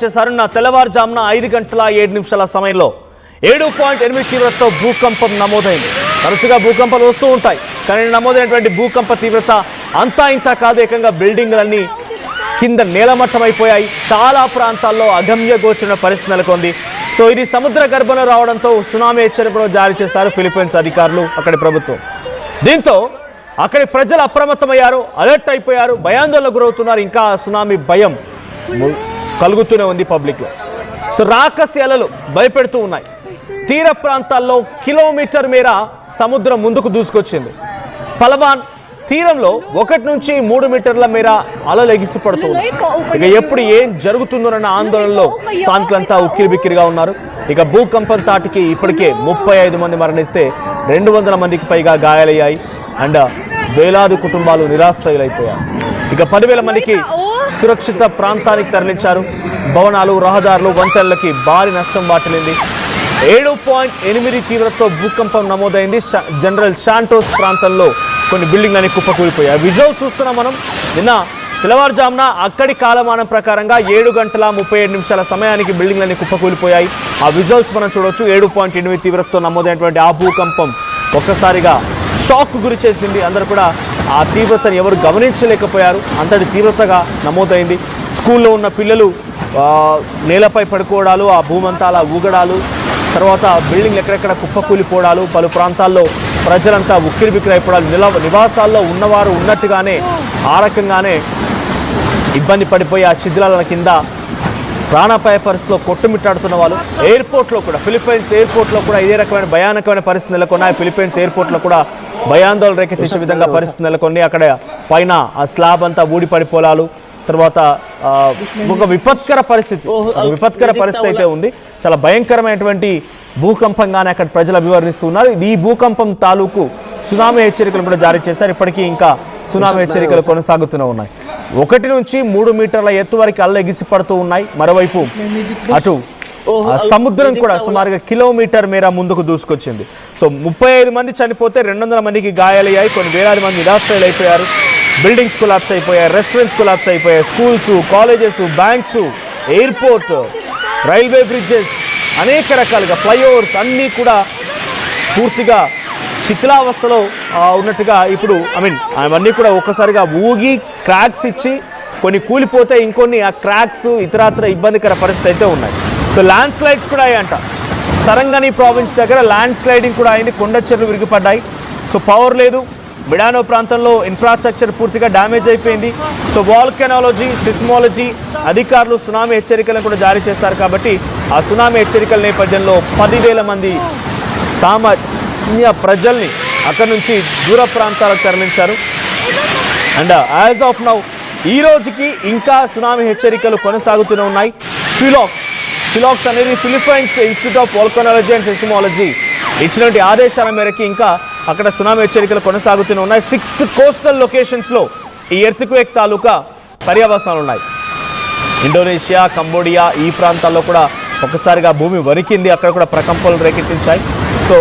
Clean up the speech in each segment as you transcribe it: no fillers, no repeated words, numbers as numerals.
చేశారు. తెల్లవారుజామున 5:07 సమయంలో 7.8 తీవ్రతతో భూకంపం నమోదైంది. తరచుగా భూకంపాలు వస్తూ ఉంటాయి, కానీ నమోదైనటువంటి భూకంప తీవ్రత అంతా ఇంత కాదు. ఏకంగా బిల్డింగ్లన్నీ కింద నేలమట్టమైపోయాయి. చాలా ప్రాంతాల్లో అగమ్య గోచరణ పరిస్థితి నెలకొంది. సో ఇది సముద్ర గర్భంలో రావడంతో సునామీ హెచ్చరికలు జారీ చేశారు ఫిలిప్పీన్స్ అధికారులు, అక్కడి ప్రభుత్వం. దీంతో అక్కడి ప్రజలు అప్రమత్తమయ్యారు, అలర్ట్ అయిపోయారు, భయాందోళనకు గురవుతున్నారు. ఇంకా సునామీ భయం కలుగుతూనే ఉంది పబ్లిక్లో. సో రాకసి అలలు భయపెడుతూ ఉన్నాయి. తీర ప్రాంతాల్లో కిలోమీటర్ మేర సముద్రం ముందుకు దూసుకొచ్చింది. పలవాన్ తీరంలో 1 నుంచి 3 మీటర్ల మేర అలలు ఎగిసిపడుతూ ఉన్నాయి. ఇక ఎప్పుడు ఏం జరుగుతుందోనన్న ఆందోళనలో స్థానికులంతా ఉక్కిరిబిక్కిరిగా ఉన్నారు. ఇక భూకంపం తాటికి ఇప్పటికే 35 మంది మరణిస్తే 200 మందికి పైగా గాయాలయ్యాయి. అండ్ వేలాది కుటుంబాలు నిరాశ్రయులైపోయారు. ఇక 10,000 మందికి సురక్షిత ప్రాంతానికి తరలించారు. భవనాలు, రహదారులు, వంతెనలకి భారీ నష్టం వాటిల్లింది. 7.8 తీవ్రతతో భూకంపం నమోదైంది. జనరల్ శాంటోస్ ప్రాంతంలో కొన్ని బిల్డింగ్లన్నీ కుప్పకూలిపోయాయి. విజువల్స్ చూస్తున్నాం మనం. నిన్న తెల్లవారుజామున అక్కడి కాలమానం ప్రకారంగా 7:37 సమయానికి బిల్డింగ్లన్నీ కుప్పకూలిపోయాయి. ఆ విజువల్స్ మనం చూడవచ్చు. 7.8 తీవ్రతతో నమోదైనటువంటి ఆ భూకంపం ఒక్కసారిగా షాక్ గురి చేసింది. అందరూ కూడా ఆ తీవ్రతను ఎవరు గమనించలేకపోయారు, అంతటి తీవ్రతగా నమోదైంది. స్కూల్లో ఉన్న పిల్లలు నేలపై పడుకోవడాలు, ఆ భూమంతా అలా ఊగడాలు, తర్వాత బిల్డింగ్లు ఎక్కడెక్కడ కుప్పకూలిపోవడాలు, పలు ప్రాంతాల్లో ప్రజలంతా ఉక్కిరిబిక్కిరైపోవడాలు, నివాసాల్లో ఉన్నవారు ఉన్నట్టుగానే ఆ రకంగానే ఇబ్బంది పడిపోయి ఆ శిథిలాల కింద ప్రాణాపాయ పరిస్థితిలో కొట్టుమిట్టాడుతున్న వాళ్ళు. ఎయిర్పోర్ట్లో కూడా, ఫిలిప్పైన్స్ ఎయిర్పోర్ట్లో కూడా ఇదే రకమైన భయానకమైన పరిస్థితి నెలకొన్నాయి. ఫిలిప్పైన్స్ ఎయిర్పోర్ట్లో కూడా భయాందోళన రేకెత్తించే విధంగా పరిస్థితి నెలకొని అక్కడ పైన ఆ స్లాబ్ అంతా ఊడి పడిపోలాలు, తర్వాత ఒక విపత్కర పరిస్థితి అయితే ఉంది. చాలా భయంకరమైనటువంటి భూకంపంగానే అక్కడ ప్రజలు అభివర్ణిస్తున్నారు. ఈ భూకంపం తాలూకు సునామీ హెచ్చరికలు కూడా జారీ చేశారు. ఇప్పటికీ ఇంకా సునామీ హెచ్చరికలు కొనసాగుతూనే ఉన్నాయి. 1 నుంచి 3 మీటర్ల ఎత్తు వరకు అల్ల ఎగిసి పడుతూ ఉన్నాయి. మరోవైపు అటు సముద్రం కూడా సుమారుగా కిలోమీటర్ మేర ముందుకు దూసుకొచ్చింది. సో 35 మంది చనిపోతే 200 మందికి గాయాలయ్యాయి. కొన్ని వేలాది మంది నిరాశ్రయులు అయిపోయారు. బిల్డింగ్స్ కొలాప్స్ అయిపోయాయి, రెస్టారెంట్స్ కొలాప్స్ అయిపోయాయి, schools, colleges, banks, airport, railway bridges, అనేక రకాలుగా ఫ్లైఓవర్స్ అన్నీ కూడా పూర్తిగా శిథిలావస్థలో ఉన్నట్టుగా ఇప్పుడు అవన్నీ కూడా ఒక్కసారిగా ఊగి క్రాక్స్ ఇచ్చి కొన్ని కూలిపోతే ఇంకొన్ని ఆ క్రాక్స్ ఇతరత్ర ఇబ్బందికర పరిస్థితి అయితే ఉన్నాయి. సో ల్యాండ్ స్లైడ్స్ కూడా అయ్యాయంట. సరంగని ప్రావిన్స్ దగ్గర ల్యాండ్ స్లైడింగ్ కూడా అయింది. కొండ చెర్లు విరిగిపడ్డాయి. సో పవర్ లేదు. మిడానో ప్రాంతంలో ఇన్ఫ్రాస్ట్రక్చర్ పూర్తిగా డ్యామేజ్ అయిపోయింది. సో వాల్కెనాలజీ, సిస్మాలజీ అధికారులు సునామీ హెచ్చరికలను కూడా జారీ చేశారు. కాబట్టి ఆ సునామీ హెచ్చరికల నేపథ్యంలో 10,000 మంది సామాన్య ప్రజల్ని అక్కడి నుంచి దూర ప్రాంతాలకు తరలించారు. అండ్ యాజ్ ఆఫ్ నౌ ఈ రోజుకి ఇంకా సునామీ హెచ్చరికలు కొనసాగుతూనే ఉన్నాయి. ఫిలాక్స్ అనేది Philippines institute of volcanology and seismology ఇచ్చినటువంటి ఆదేశాల మేరకు ఇంకా అక్కడ సునామీ హెచ్చరికలు కొనసాగుతూనే ఉన్నాయి. 6 కోస్టల్ లొకేషన్స్లో ఈ ఎర్త్క్వేక్ తాలూకా పర్యవసానాలు ఉన్నాయి. ఇండోనేషియా, కంబోడియా ఈ ప్రాంతాల్లో కూడా ఒక్కసారిగా భూమి వణికింది. అక్కడ కూడా ప్రకంపనలు రేకెత్తించాయి. సో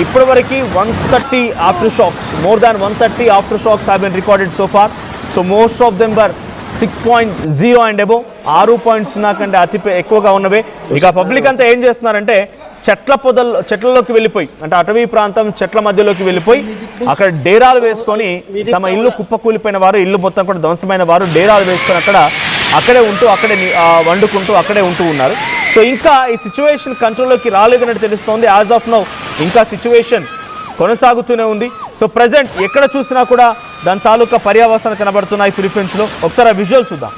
ఇప్పటివరకు 130 aftershocks, more than 130 aftershocks have been recorded so far. So most of them were 6.0 and above, 6.0 కంటే అతి ఎక్కువగా ఉన్నవే. ఇక పబ్లిక్ అంతా ఏం చేస్తున్నారంటే చెట్లలోకి వెళ్ళిపోయి, అంటే అటవీ ప్రాంతం చెట్ల మధ్యలోకి వెళ్ళిపోయి అక్కడ డేరాలు వేసుకొని, తమ ఇల్లు కుప్పకూలిపోయిన వారు, ఇల్లు మొత్తం కూడా ధ్వంసమైన వారు డేరాలు వేసుకొని అక్కడే ఉంటూ, అక్కడే వండుకుంటూ అక్కడే ఉంటూ ఉన్నారు. సో ఇంకా ఈ సిచ్యువేషన్ కంట్రోల్లోకి రాలేదన్నట్టు తెలుస్తోంది. యాజ్ ఆఫ్ నౌ ఇంకా సిచ్యువేషన్ కొనసాగుతూనే ఉంది. సో ప్రజెంట్ ఎక్కడ చూసినా కూడా దాని తాలూకా పర్యవసానాలు కనబడుతున్నాయి ఫిలిప్పీన్స్లో. ఒకసారి ఆ విజువల్ చూద్దాం.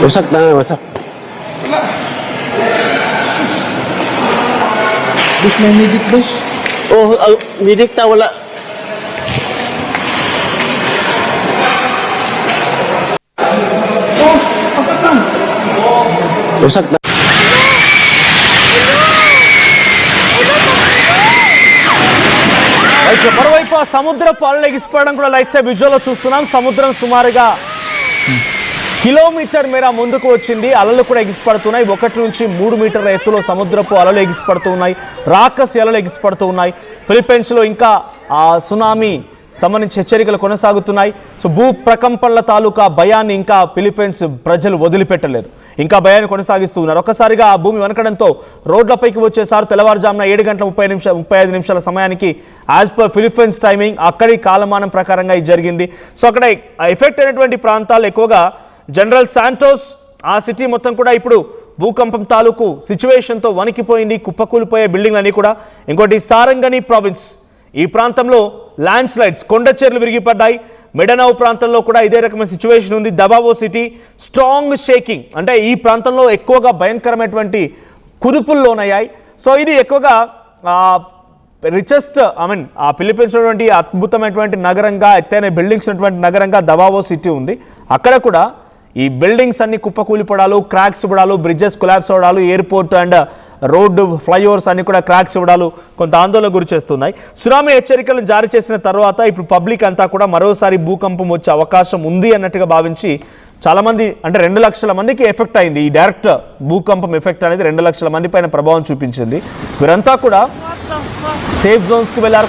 Wasak na, wasak. Bus, may medic bus. Oh, medic ta, wala. Oh, pasok lang. Wasak na. అయితే మరోవైపు ఆ సముద్రపు అలలు ఎగిసిపోవడం కూడా లైట్ సైడ్ విజువల్లో చూస్తున్నాం. సముద్రం సుమారుగా కిలోమీటర్ మేర ముందుకు వచ్చింది. అలలు కూడా ఎగిసిపడుతున్నాయి. 1 నుంచి 3 మీటర్ల ఎత్తులో సముద్రపు అలలు ఎగిసిపడుతూ ఉన్నాయి. రాకసి అలలు ఎగిసిపడుతూ ఉన్నాయి. ఫిలిప్పైన్స్లో ఇంకా ఆ సునామీ సంబంధించి హెచ్చరికలు కొనసాగుతున్నాయి. సో భూ ప్రకంపనల తాలూకా భయాన్ని ఇంకా ఫిలిప్పైన్స్ ప్రజలు వదిలిపెట్టలేదు. ఇంకా భయాన్ని కొనసాగిస్తూ ఉన్నారు. ఒక్కసారిగా ఆ భూమి వనకడంతో రోడ్లపైకి వచ్చేసారు. తెల్లవారుజామున 7:35 నిమిషాల సమయానికి యాజ్ పర్ ఫిలిప్పైన్స్ టైమింగ్ అక్కడి కాలమానం ప్రకారంగా ఇది జరిగింది. సో అక్కడ ఎఫెక్ట్ అయినటువంటి ప్రాంతాలు ఎక్కువగా జనరల్ శాంటోస్, ఆ సిటీ మొత్తం కూడా ఇప్పుడు భూకంపం తాలూకు సిచ్యువేషన్తో వణికిపోయింది. కుప్పకూలిపోయే బిల్డింగ్లన్నీ కూడా. ఇంకోటి సారంగని ప్రావిన్స్, ఈ ప్రాంతంలో ల్యాండ్ స్లైడ్స్, కొండ చర్యలు విరిగిపడ్డాయి. మెడనావ్ ప్రాంతంలో కూడా ఇదే రకమైన సిచ్యువేషన్ ఉంది. దబావో సిటీ స్ట్రాంగ్ షేకింగ్, అంటే ఈ ప్రాంతంలో ఎక్కువగా భయంకరమైనటువంటి కుదుపులు లోనయ్యాయి. సో ఇది ఎక్కువగా రిచెస్ట్ ఆ ఫిలిప్పైన్స్ ఉన్నటువంటి అద్భుతమైనటువంటి నగరంగా, ఎత్తైన బిల్డింగ్స్ ఉన్నటువంటి నగరంగా దబావో సిటీ ఉంది. అక్కడ కూడా ఈ బిల్డింగ్స్ అన్ని కుప్పకూలిపడాలు, క్రాక్స్ ఇవ్వడాలు, బ్రిడ్జెస్ కొలాప్స్ అవ్వడాలు, ఎయిర్పోర్ట్ అండ్ రోడ్డు ఫ్లైఓవర్స్ అన్ని కూడా క్రాక్స్ ఇవ్వడాలు కొంత ఆందోళన గురి చేస్తున్నాయి. సునామీ హెచ్చరికలను జారీ చేసిన తర్వాత ఇప్పుడు పబ్లిక్ అంతా కూడా మరోసారి భూకంపం వచ్చే అవకాశం ఉంది అన్నట్టుగా భావించి చాలామంది, అంటే 2 లక్షల మందికి ఎఫెక్ట్ అయింది. ఈ డైరెక్ట్ భూకంపం ఎఫెక్ట్ అనేది 2 లక్షల మంది పైన ప్రభావం చూపించింది. వీరంతా కూడా సేఫ్ జోన్స్కి వెళ్ళారు.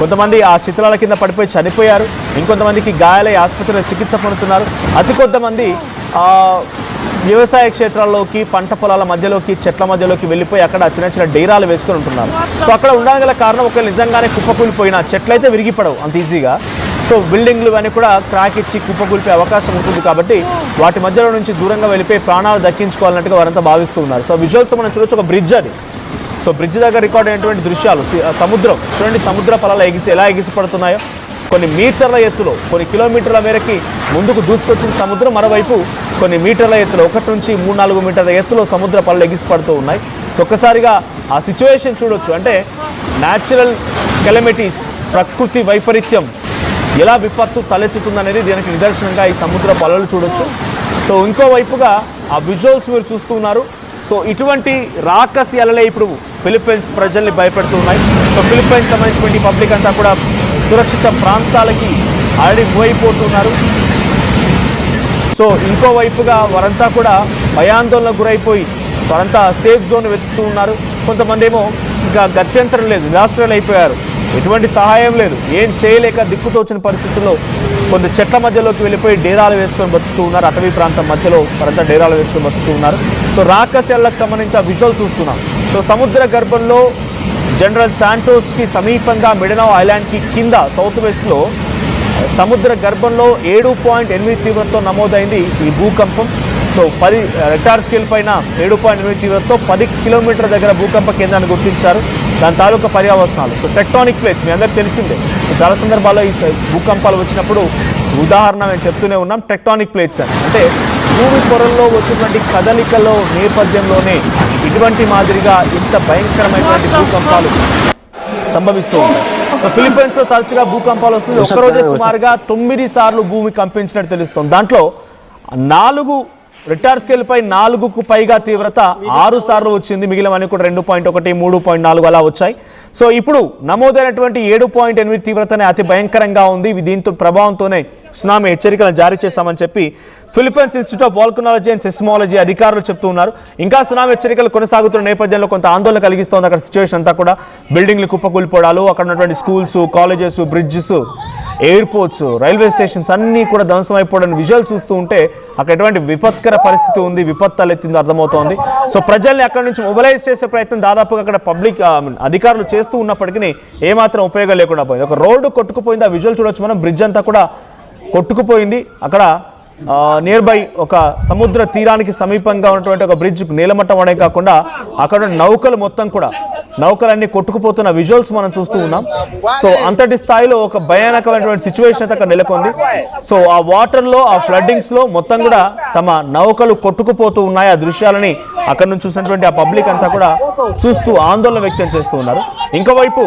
కొంతమంది ఆ శిథిలాల కింద పడిపోయి చనిపోయారు. ఇంకొంతమందికి గాయాలై ఆసుపత్రిలో చికిత్స పొందుతున్నారు. అతి కొంతమంది వ్యవసాయ క్షేత్రాల్లోకి, పంట పొలాల మధ్యలోకి, చెట్ల మధ్యలోకి వెళ్ళిపోయి అక్కడ చిన్న చిన్న డేరాలు వేసుకొని ఉంటున్నారు. సో అక్కడ ఉండడానికి గల కారణం ఒకవేళ నిజంగానే కుప్పకూలిపోయిన చెట్లయితే విరిగిపడవు అంత ఈజీగా. సో బిల్డింగ్లు అన్నీ కూడా క్రాక్ ఇచ్చి కుప్పకూలిపోయే అవకాశం ఉంటుంది. కాబట్టి వాటి మధ్యలో నుంచి దూరంగా వెళ్ళిపోయి ప్రాణాలు దక్కించుకోవాలన్నట్టుగా వారంతా భావిస్తూ ఉన్నారు. సో విజువల్స్ మనం చూడొచ్చు, ఒక బ్రిడ్జ్ అది. సో బ్రిడ్జ్ దగ్గర రికార్డ్ అయినటువంటి దృశ్యాలు. సముద్రం చూడండి, సముద్ర పొలాలు ఎలా ఎగిసిపడుతున్నాయో. కొన్ని మీటర్ల ఎత్తులో, కొన్ని కిలోమీటర్ల మేరకి ముందుకు దూసుకొచ్చిన సముద్రం, మరోవైపు కొన్ని మీటర్ల ఎత్తులో, 1 నుంచి 3-4 మీటర్ల ఎత్తులో సముద్ర పొలాలు ఎగిసిపడుతూ ఉన్నాయి. సో ఒక్కసారిగా ఆ సిచ్యువేషన్ చూడొచ్చు. అంటే న్యాచురల్ కెలమిటీస్, ప్రకృతి వైపరీత్యం ఎలా విపత్తు తలెత్తుతుందనేది దీనికి నిదర్శనంగా ఈ సముద్ర పొలాలు చూడొచ్చు. సో ఇంకోవైపుగా ఆ విజువల్స్ మీరు చూస్తూ ఉన్నారు. సో ఇటువంటి రాకసి అలలే ఇప్పుడు ఫిలిప్పైన్స్ ప్రజల్ని భయపెడుతూ ఉన్నాయి. సో ఫిలిప్పైన్స్ సంబంధించినటువంటి పబ్లిక్ అంతా కూడా సురక్షిత ప్రాంతాలకి ఆల్రెడీ మూవ్ అయిపోతున్నారు. సో ఇంకోవైపుగా వారంతా కూడా భయాందోళనకు గురైపోయి వారంతా సేఫ్ జోన్ వెతుకుతూ ఉన్నారు. కొంతమంది ఏమో ఇంకా గత్యంతరం లేదు, నిరాశ్రయాలు అయిపోయారు. ఎటువంటి సహాయం లేదు, ఏం చేయలేక దిక్కుతోచిన పరిస్థితుల్లో కొంత చెట్ల మధ్యలోకి వెళ్ళిపోయి డేరాలు వేసుకొని బతుకుతూ ఉన్నారు. అటవీ ప్రాంతం మధ్యలో వారంతా డేరాలు వేసుకొని బతుకుతూ ఉన్నారు. సో రాకసెల్లకు సంబంధించి ఆ విజువల్ చూస్తున్నాం. సో సముద్ర గర్భంలో జనరల్ శాంటోస్కి సమీపంగా మెడనావ్ ఐలాండ్కి కింద సౌత్ వెస్ట్లో సముద్ర గర్భంలో 7.8 తీవ్రతతో నమోదైంది ఈ భూకంపం. సో 10 రెక్టార్ స్కేల్ పైన 7.8 తీవ్రతతో 10 కిలోమీటర్ల దగ్గర భూకంప కేంద్రాన్ని గుర్తించారు. దాని తాలూకా పర్యావసనాలు. సో టెక్టానిక్ ప్లేట్స్ మీ అందరికీ తెలిసిందే. సో చాలా సందర్భాల్లో ఈ భూకంపాలు వచ్చినప్పుడు ఉదాహరణ మేము చెప్తూనే ఉన్నాం, టెక్టానిక్ ప్లేట్స్ అని. అంటే భూమి పొరల్లో వచ్చినటువంటి కదలికల నేపథ్యంలోనే ఇటువంటి మాదిరిగా ఇంత భయంకరమైనటువంటి భూకంపాలు సంభవిస్తూ ఉంటాయి. సో ఫిలిప్పైన్స్లో తరచుగా భూకంపాలు వస్తుంది. ఒక్కరోజే సుమారుగా 9 సార్లు భూమి కంపించినట్టు తెలుస్తుంది. దాంట్లో 4 రిక్టార్ స్కేల్ పై 4కు పైగా తీవ్రత 6 సార్లు వచ్చింది. మిగిలినవన్నీ కూడా 2.1, 3.4 అలా వచ్చాయి. సో ఇప్పుడు నమోదైనటువంటి 7.8 తీవ్రతనే అతి భయంకరంగా ఉంది. దీంతో ప్రభావంతోనే సునామీ హెచ్చరికలను జారీ చేస్తామని చెప్పి Philippines institute of వాల్కనాలజీ and seismology అధికారులు చెప్తూ ఉన్నారు. ఇంకా సునామీ హెచ్చరికలు కొనసాగుతున్న నేపథ్యంలో కొంత ఆందోళన కలిగిస్తోంది అక్కడ సిచ్యువేషన్ అంతా కూడా. బిల్డింగ్లు కుప్పకూలిపోవడాలు, అక్కడ ఉన్నటువంటి schools, colleges, bridges, airports, railway stations అన్నీ కూడా ధ్వంసం అయిపోవడం విజువల్ చూస్తూ ఉంటే అక్కడ ఎటువంటి విపత్కర పరిస్థితి ఉంది, విపత్తు తలెత్తిందో అర్థమవుతోంది. సో ప్రజల్ని అక్కడ నుంచి మొబిలైజ్ చేసే ప్రయత్నం దాదాపుగా అక్కడ పబ్లిక్ అధికారులు చేస్తూ ఉన్నప్పటికీ ఏమాత్రం ఉపయోగం లేకుండా పోయింది. ఒక రోడ్డు కొట్టుకుపోయింది. ఆ విజువల్ చూడొచ్చు మనం. బ్రిడ్జ్ అంతా కూడా కొట్టుకుపోయింది. అక్కడ నియర్ బై ఒక సముద్ర తీరానికి సమీపంగా ఉన్నటువంటి ఒక బ్రిడ్జ్ నీలమట్టం అనే కాకుండా అక్కడ నౌకలు మొత్తం కూడా నౌకలన్నీ కొట్టుకుపోతున్న విజువల్స్ మనం చూస్తూ ఉన్నాం. సో అంతటి స్థాయిలో ఒక భయానకమైనటువంటి సిచ్యువేషన్ అయితే అక్కడ నెలకొంది. సో ఆ వాటర్లో ఆ ఫ్లడ్డింగ్స్ లో మొత్తం కూడా తమ నౌకలు కొట్టుకుపోతూ ఉన్నాయి. ఆ దృశ్యాలని అక్కడ నుంచి చూసినటువంటి ఆ పబ్లిక్ అంతా కూడా చూస్తూ ఆందోళన వ్యక్తం చేస్తూ ఉన్నారు. ఇంకోవైపు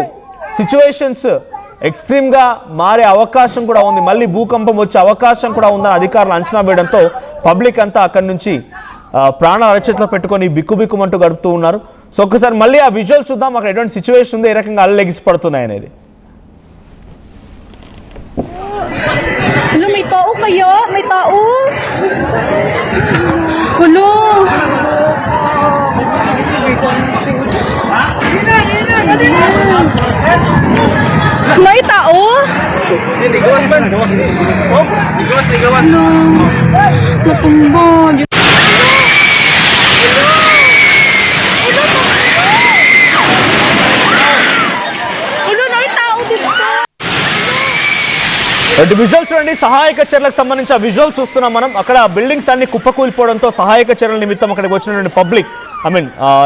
సిచ్యువేషన్స్ ఎక్స్ట్రీమ్ గా మారే అవకాశం కూడా ఉంది. మళ్ళీ భూకంపం వచ్చే అవకాశం కూడా ఉందని అధికారులు అంచనా వేయడంతో పబ్లిక్ అంతా అక్కడి నుంచి ప్రాణాలు అరచేతిలో పెట్టుకొని బిక్కుబిక్కుమంటూ గడుపుతూ ఉన్నారు. సో ఒక్కసారి మళ్ళీ ఆ విజువల్ చూద్దాం, అక్కడ ఎటువంటి సిచ్యువేషన్ ఉంది, ఏ రకంగా అల్లెగిసి పడుతున్నాయి అనేది. Hello, may tao kayo? May tao? Hello? May tao? Natumbo. Visual చూడండి, సహాయక చర్యలకు సంబంధించి ఆ విజువల్ చూస్తున్నాం మనం. అక్కడ బిల్డింగ్స్ అన్ని కుప్పకూలిపోవడంతో సహాయక చర్యల నిమిత్తం అక్కడికి వచ్చినటువంటి పబ్లిక్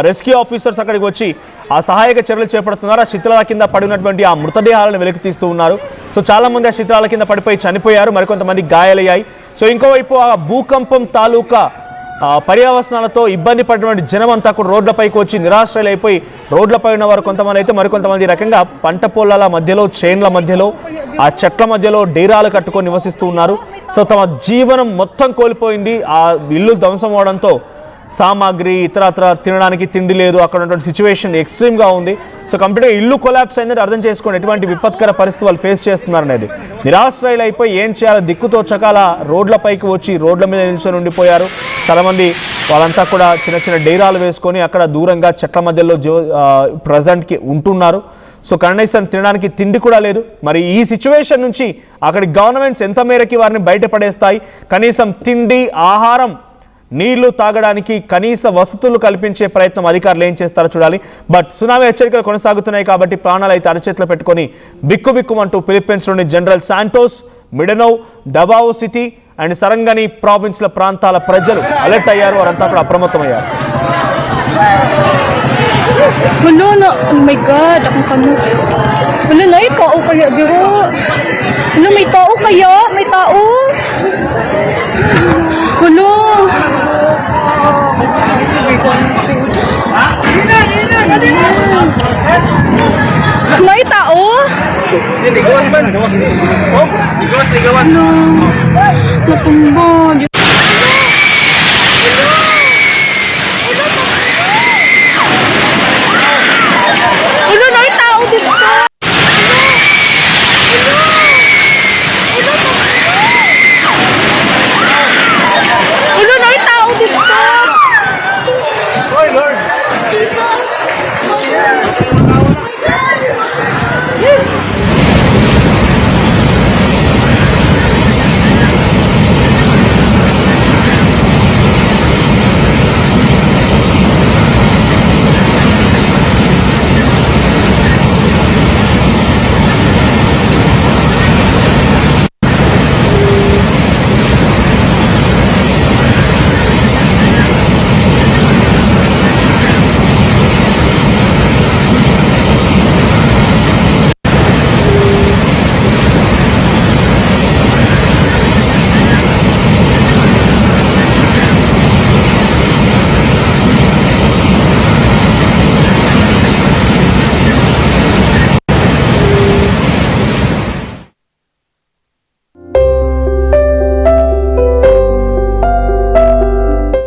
రెస్క్యూ ఆఫీసర్స్ అక్కడికి వచ్చి ఆ సహాయక చర్యలు చేపడుతున్నారు. ఆ శిథిలాల కింద పడినటువంటి ఆ మృతదేహాలను వెలికి తీస్తూ ఉన్నారు. సో చాలా మంది ఆ శిథిలాల కింద పడిపోయి చనిపోయారు, మరికొంతమంది గాయాలయ్యాయి. సో ఇంకోవైపు ఆ భూకంపం తాలూకా పర్యావసనాలతో ఇబ్బంది పడినటువంటి జనం అంతా కూడా రోడ్లపైకి వచ్చి నిరాశ్రయులైపోయి రోడ్లపై ఉన్న వారు కొంతమంది అయితే మరికొంతమంది రకంగా పంట పొలాల మధ్యలో, చైన్ల మధ్యలో, ఆ చెట్ల మధ్యలో డేరాలు కట్టుకొని నివసిస్తూ ఉన్నారు. సో తమ జీవనం మొత్తం కోల్పోయింది. ఆ ఇల్లు ధ్వంసం అవడంతో సామాగ్రి ఇతరత్ర తినడానికి తిండి లేదు. అక్కడ ఉన్నటువంటి సిచ్యువేషన్ ఎక్స్ట్రీమ్గా ఉంది. సో కంప్లీట్గా ఇల్లు కొలాప్స్ అయిందని అర్థం చేసుకోండి ఎటువంటి విపత్కర పరిస్థితి వాళ్ళు ఫేస్ చేస్తున్నారు అనేది. నిరాశ్రయులు అయిపోయి ఏం చేయాలో దిక్కుతో చకాల రోడ్లపైకి వచ్చి రోడ్ల మీద నిల్చొని ఉండిపోయారు. చాలామంది వాళ్ళంతా కూడా చిన్న చిన్న డేరాలు వేసుకొని అక్కడ దూరంగా చెట్ల మధ్యలో ప్రజెంట్కి ఉంటున్నారు. సో కనీసం తినడానికి తిండి కూడా లేదు. మరి ఈ సిచ్యువేషన్ నుంచి అక్కడి గవర్నమెంట్స్ ఎంత మేరకి వారిని బయటపడేస్తాయి, కనీసం తిండి, ఆహారం, నీళ్లు తాగడానికి కనీస వసతులు కల్పించే ప్రయత్నం అధికారులు ఏం చేస్తారో చూడాలి. బట్ సునామీ హెచ్చరికలు కొనసాగుతున్నాయి కాబట్టి ప్రాణాలు అయితే అరచేతిలో పెట్టుకొని బిక్కుబిక్కుమంటూ ఫిలిప్పీన్స్లోని జనరల్ శాంటోస్, మిడనో, డవావో సిటీ అండ్ సరంగని ప్రావిన్స్ల ప్రాంతాల ప్రజలు అలర్ట్ అయ్యారు. వారంతా కూడా అప్రమత్తమయ్యారు. Hello na, oh my God, akong kamo. Hello na, may tao kayo, biro. Hello, may tao kayo? May tao? Hello? May tao? Ligawan man. Oh, ligawan. Hello? Natumbo.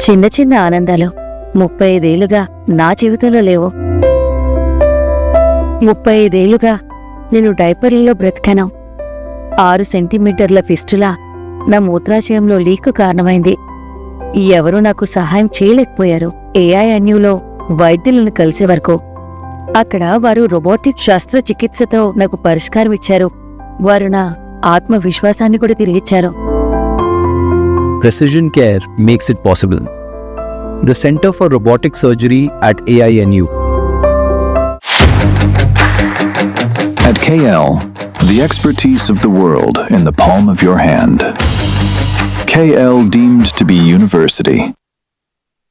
చిన్న చిన్న ఆనందాలు 35 ఏళ్లుగా నా జీవితంలో లేవు. 35 ఏళ్లుగా నేను డైపర్లలో బ్రతికాను. 6 సెంటీమీటర్ల ఫిస్టులా నా మూత్రాశయంలో లీక్ కారణమైంది. ఎవరూ నాకు సహాయం చేయలేకపోయారు. ఏఐఎన్యూలో వైద్యులను కలిసే వరకు అక్కడ వారు రోబోటిక్ శస్త్రచికిత్సతో నాకు పరిష్కారం ఇచ్చారు. వారు నా ఆత్మవిశ్వాసాన్ని కూడా తిరిగిచ్చారు. Precision Care makes it possible. The Center for Robotic Surgery at AINU. At KL, the expertise of the world in the palm of your hand. KL deemed to be university.